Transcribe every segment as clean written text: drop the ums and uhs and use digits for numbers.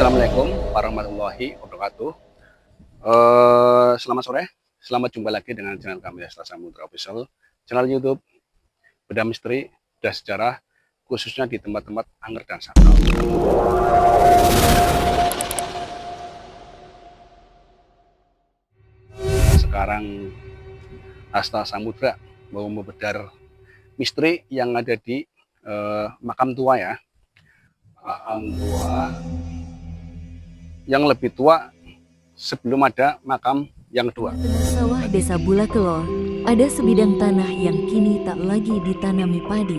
Assalamualaikum warahmatullahi wabarakatuh. Selamat sore, selamat jumpa lagi dengan channel kami Astral Samudra Official, channel YouTube Bedah Misteri, Bedah Sejarah, khususnya di tempat-tempat angker dan sakral. Sekarang Astral Samudra mau membedah misteri yang ada di makam tua ya. Makam tua yang lebih tua sebelum ada makam yang kedua. Sawah Desa Bulakelor, ada sebidang tanah yang kini tak lagi ditanami padi.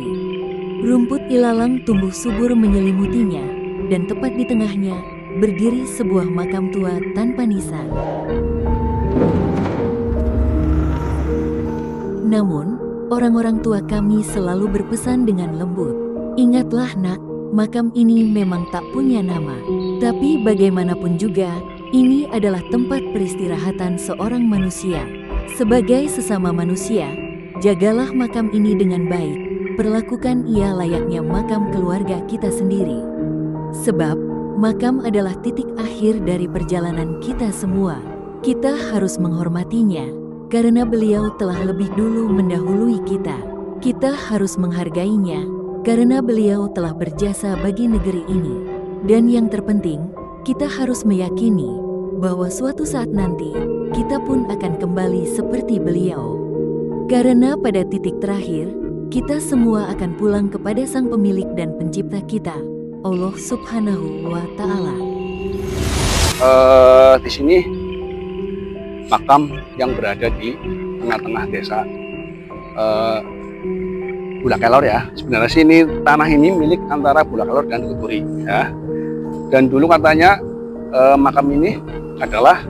Rumput ilalang tumbuh subur menyelimutinya, dan tepat di tengahnya berdiri sebuah makam tua tanpa nisan. Namun, orang-orang tua kami selalu berpesan dengan lembut, "Ingatlah nak, makam ini memang tak punya nama. Tapi bagaimanapun juga, ini adalah tempat peristirahatan seorang manusia. Sebagai sesama manusia, jagalah makam ini dengan baik. Perlakukan ia layaknya makam keluarga kita sendiri. Sebab, makam adalah titik akhir dari perjalanan kita semua. Kita harus menghormatinya, karena beliau telah lebih dulu mendahului kita. Kita harus menghargainya, karena beliau telah berjasa bagi negeri ini. Dan yang terpenting, kita harus meyakini bahwa suatu saat nanti, kita pun akan kembali seperti beliau. Karena pada titik terakhir, kita semua akan pulang kepada Sang Pemilik dan Pencipta kita, Allah Subhanahu wa Ta'ala." Di sini makam yang berada di tengah-tengah desa Bulakelor ya. Sebenarnya sih ini tanah ini milik antara Bulakelor dan Kuturi ya. Dan dulu katanya makam ini adalah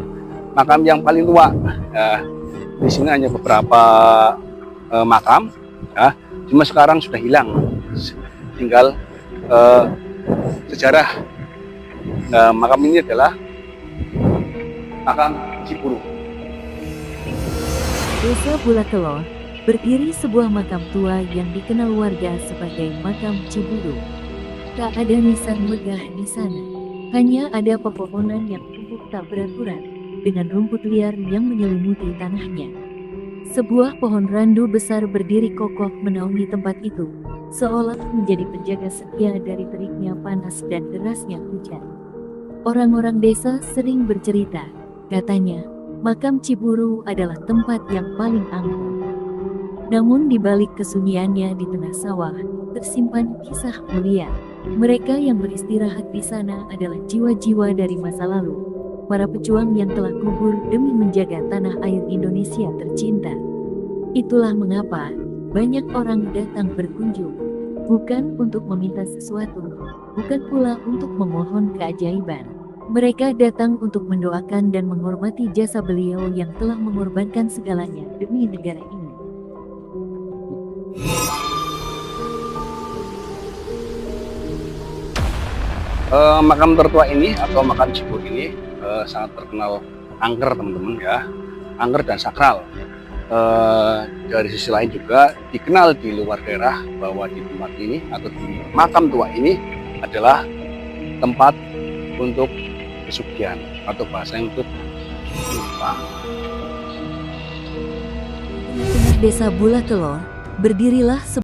makam yang paling tua. Ya, di sini hanya beberapa makam, ya, cuma sekarang sudah hilang. Tinggal sejarah. Makam ini adalah makam Ciburu. Desa Bulakelor berdiri sebuah makam tua yang dikenal warga sebagai makam Ciburu. Tak ada nisan megah di sana. Hanya ada pepohonan yang tumbuh tak beraturan, dengan rumput liar yang menyelimuti tanahnya. Sebuah pohon randu besar berdiri kokoh menaungi tempat itu, seolah menjadi penjaga setia dari teriknya panas dan derasnya hujan. Orang-orang desa sering bercerita, katanya, makam Ciburu adalah tempat yang paling angkuh. Namun di balik kesunyiannya di tengah sawah, tersimpan kisah mulia. Mereka yang beristirahat di sana adalah jiwa-jiwa dari masa lalu, para pejuang yang telah gugur demi menjaga tanah air Indonesia tercinta. Itulah mengapa banyak orang datang berkunjung, bukan untuk meminta sesuatu, bukan pula untuk memohon keajaiban. Mereka datang untuk mendoakan dan menghormati jasa beliau yang telah mengorbankan segalanya demi negara ini. Makam tertua ini atau makam Ciburu ini sangat terkenal angker teman-teman ya, angker dan sakral. Dari sisi lain juga dikenal di luar daerah bahwa di tempat ini atau di makam tua ini adalah tempat untuk pesugihan atau bahasa yang untuk nyumbang. Tengah Desa Bulakelor berdirilah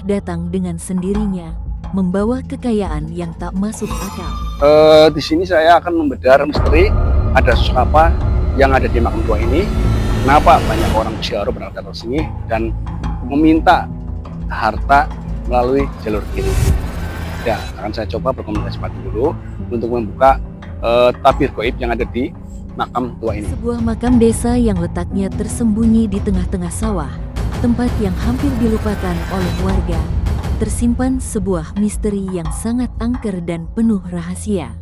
datang dengan sendirinya, membawa kekayaan yang tak masuk akal. Di sini saya akan membedah misteri ada sosok apa yang ada di makam tua ini, kenapa banyak orang ziarah berangkat ke sini dan meminta harta melalui jalur kiri. Ya, akan saya coba berkomunikasi dulu untuk membuka tabir gaib yang ada di makam tua ini. Sebuah makam desa yang letaknya tersembunyi di tengah-tengah sawah, tempat yang hampir dilupakan oleh warga, tersimpan sebuah misteri yang sangat angker dan penuh rahasia.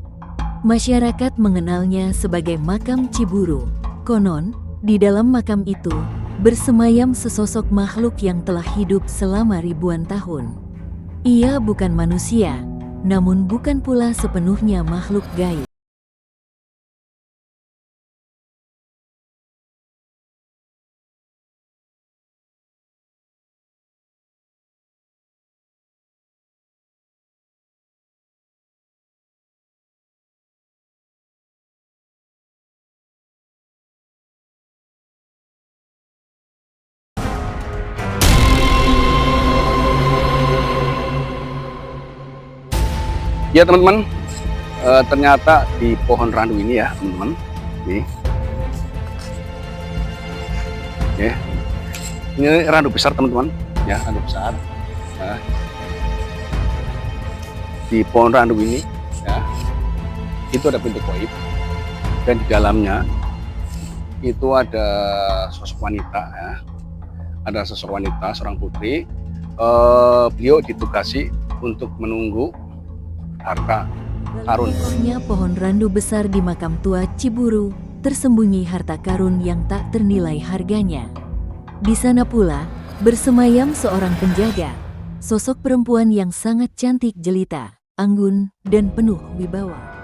Masyarakat mengenalnya sebagai makam Ciburu. Konon, di dalam makam itu bersemayam sesosok makhluk yang telah hidup selama ribuan tahun. Ia bukan manusia, namun bukan pula sepenuhnya makhluk gaib. Ya teman-teman, ternyata di pohon randu ini ya teman-teman, nih, ya, ini randu besar teman-teman, ya randu besar. Nah, di pohon randu ini, ya, itu ada pintu gaib dan di dalamnya itu ada sosok wanita, ya, ada sosok wanita, seorang putri. Beliau ditugasi untuk menunggu harta karun. Di pohon randu besar di makam tua Ciburu, tersembunyi harta karun yang tak ternilai harganya. Di sana pula, bersemayam seorang penjaga, sosok perempuan yang sangat cantik jelita, anggun, dan penuh wibawa.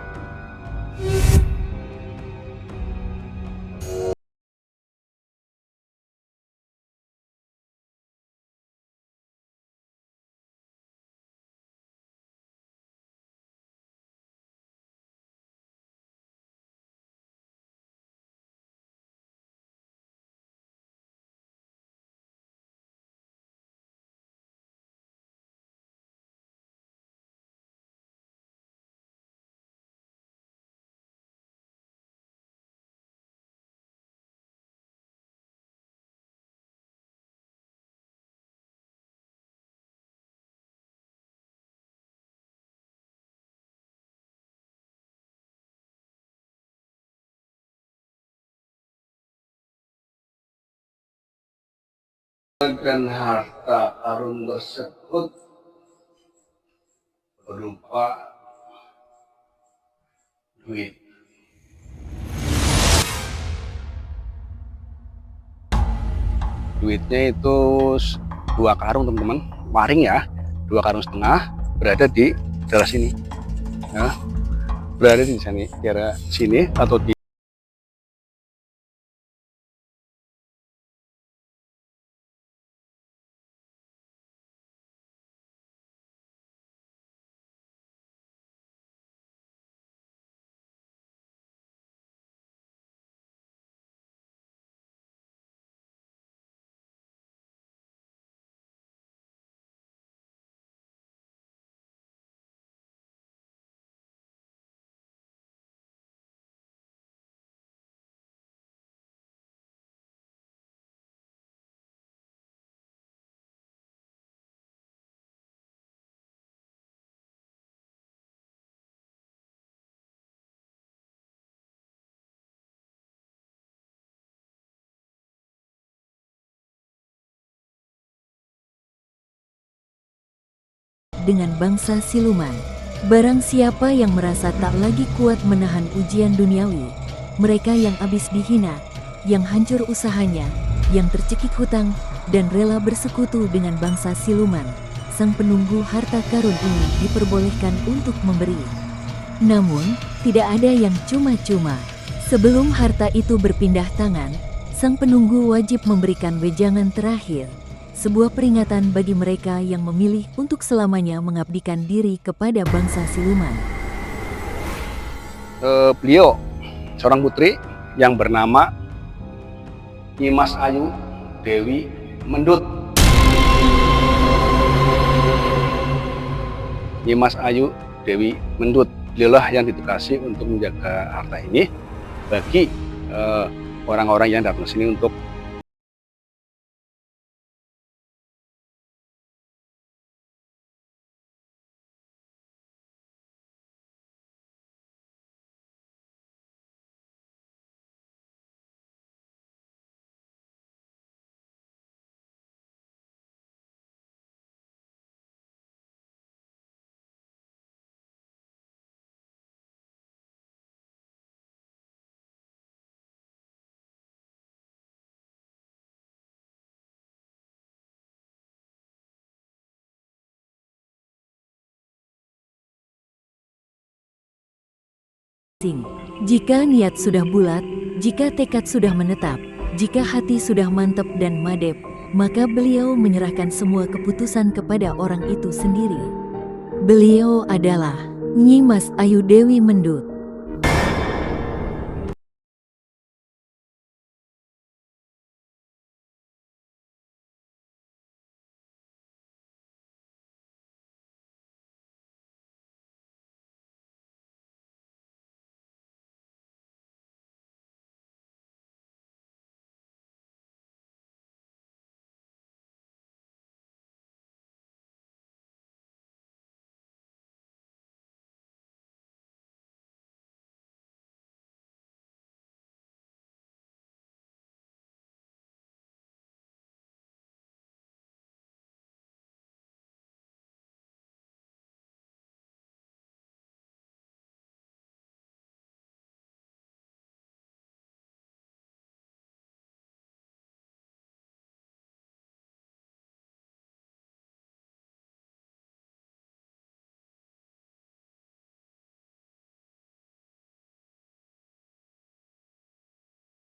Dan harta karun tersebut berupa duit. Duitnya itu 2 karung teman-teman, waring ya, 2 karung setengah, berada di daerah sini, ya, berada di sini, daerah sini atau di Dengan bangsa siluman. Barang siapa yang merasa tak lagi kuat menahan ujian duniawi, mereka yang habis dihina, yang hancur usahanya, yang tercekik hutang, dan rela bersekutu dengan bangsa siluman, sang penunggu harta karun ini diperbolehkan untuk memberi. Namun, tidak ada yang cuma-cuma. Sebelum harta itu berpindah tangan, sang penunggu wajib memberikan wejangan terakhir. Sebuah peringatan bagi mereka yang memilih untuk selamanya mengabdikan diri kepada bangsa siluman. Beliau seorang putri yang bernama Nyimas Ayu Dewi Mendut. Nyimas Ayu Dewi Mendut, beliaulah yang ditugasi untuk menjaga harta ini bagi orang-orang yang datang ke sini untuk Jika niat sudah bulat, jika tekad sudah menetap, jika hati sudah mantap dan madep, maka beliau menyerahkan semua keputusan kepada orang itu sendiri. Beliau adalah Nyi Mas Ayu Dewi Mendut.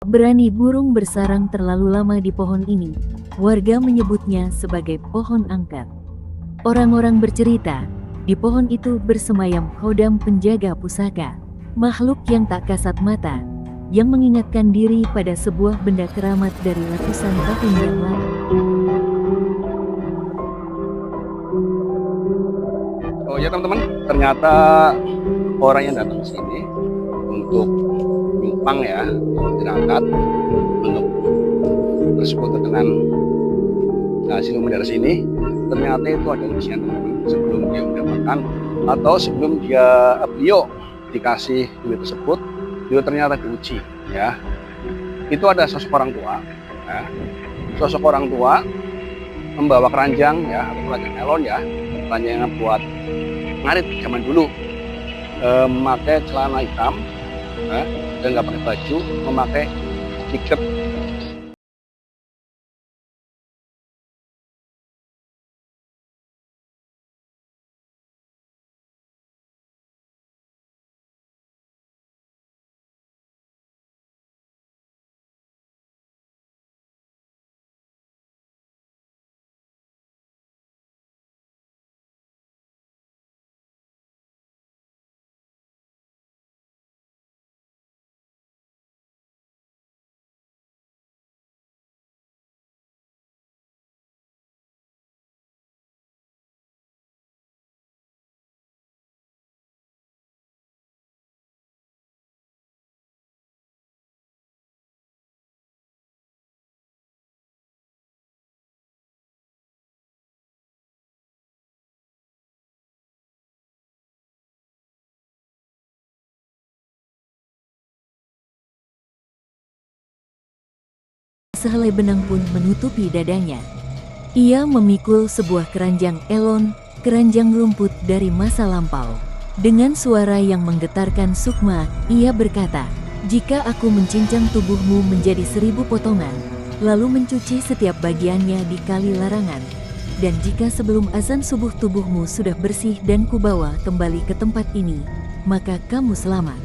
Berani burung bersarang terlalu lama di pohon ini. Warga menyebutnya sebagai pohon angker. Orang-orang bercerita, di pohon itu bersemayam Khodam penjaga pusaka, makhluk yang tak kasat mata, yang mengingatkan diri pada sebuah benda keramat dari ratusan tahun yang lalu. oh ya teman-teman, ternyata orang yang datang ke sini untuk numpang ya, berangkat untuk bersekutu dengan siluman dari sini, ternyata itu ada ujian teman-teman sebelum dia mendapatkan atau sebelum beliau dikasih duit tersebut, beliau ternyata diuji ya. Itu ada sosok orang tua ya. Sosok orang tua membawa keranjang ya, atau keranjang elon ya, keranjang yang buat ngarit zaman dulu, memakai celana hitam ya, dan nggak pakai baju, memakai tiket. Sehelai benang pun menutupi dadanya. Ia memikul sebuah keranjang elon, keranjang rumput dari masa lampau. Dengan suara yang menggetarkan sukma, ia berkata, "Jika aku mencincang tubuhmu menjadi 1000 potongan, lalu mencuci setiap bagiannya di kali larangan, dan jika sebelum azan subuh tubuhmu sudah bersih dan kubawa kembali ke tempat ini, maka kamu selamat.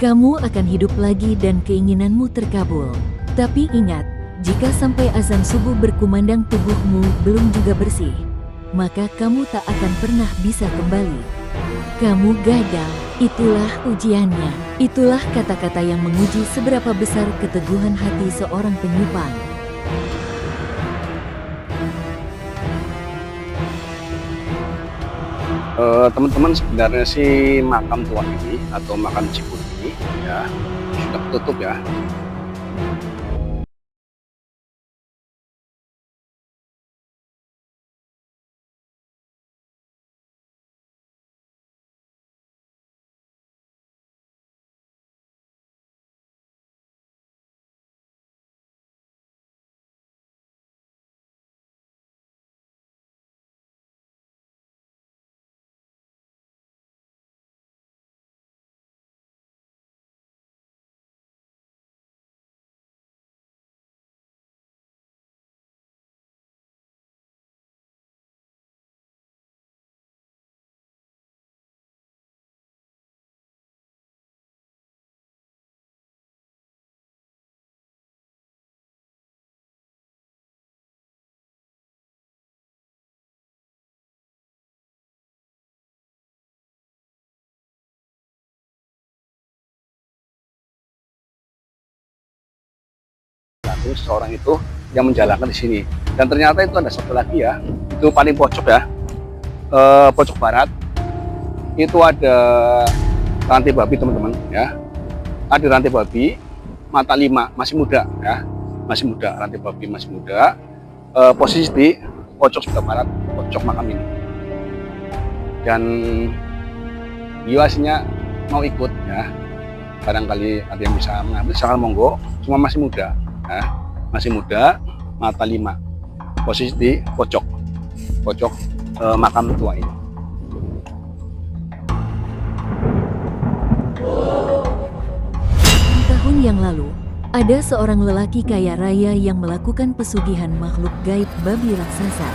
Kamu akan hidup lagi dan keinginanmu terkabul. Tapi ingat, jika sampai azan subuh berkumandang tubuhmu belum juga bersih, maka kamu tak akan pernah bisa kembali. Kamu gagal, itulah ujiannya." Itulah kata-kata yang menguji seberapa besar keteguhan hati seorang penyupang. Teman-teman, sebenarnya sih makam tua ini atau makam Cibulu ini ya tertutup ya. Terus seorang itu yang menjalankan di sini, dan ternyata itu ada satu lagi ya, itu paling pojok ya, pojok barat itu ada rantai babi teman-teman ya, ada rantai babi mata 5, masih muda ya, masih muda, rantai babi masih muda, posisi di pojok sebelah barat, pojok makam ini. Dan beliau aslinya mau ikut ya, barangkali ada yang bisa mengambil, silakan monggo, cuma masih muda ya, masih muda, mata 5, posisi di pojok makam tua ini. Tahun yang lalu, ada seorang lelaki kaya raya yang melakukan pesugihan makhluk gaib babi raksasa.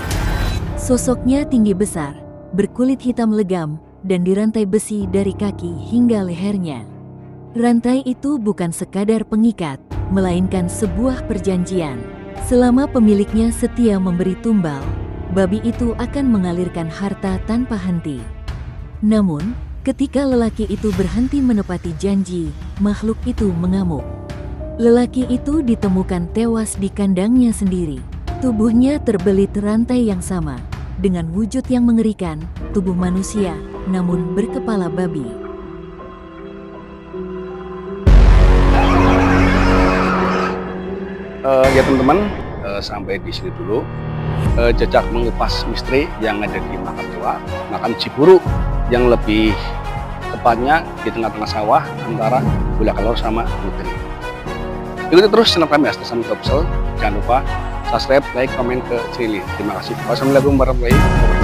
Sosoknya tinggi besar, berkulit hitam legam, dan dirantai besi dari kaki hingga lehernya. Rantai itu bukan sekadar pengikat, melainkan sebuah perjanjian. Selama pemiliknya setia memberi tumbal, babi itu akan mengalirkan harta tanpa henti. Namun, ketika lelaki itu berhenti menepati janji, makhluk itu mengamuk. Lelaki itu ditemukan tewas di kandangnya sendiri. Tubuhnya terbelit rantai yang sama, dengan wujud yang mengerikan, tubuh manusia, namun berkepala babi. Ya teman-teman, sampai di sini dulu jejak mengupas misteri yang ada di makam tua, makam Ciburu, yang lebih tepatnya di tengah-tengah sawah antara Bulakalor sama Putri. Ikuti terus channel kami Astasan Official. Jangan lupa subscribe, like, komen ke Cili. Terima kasih. Wassalamualaikum warahmatullahi wabarakatuh.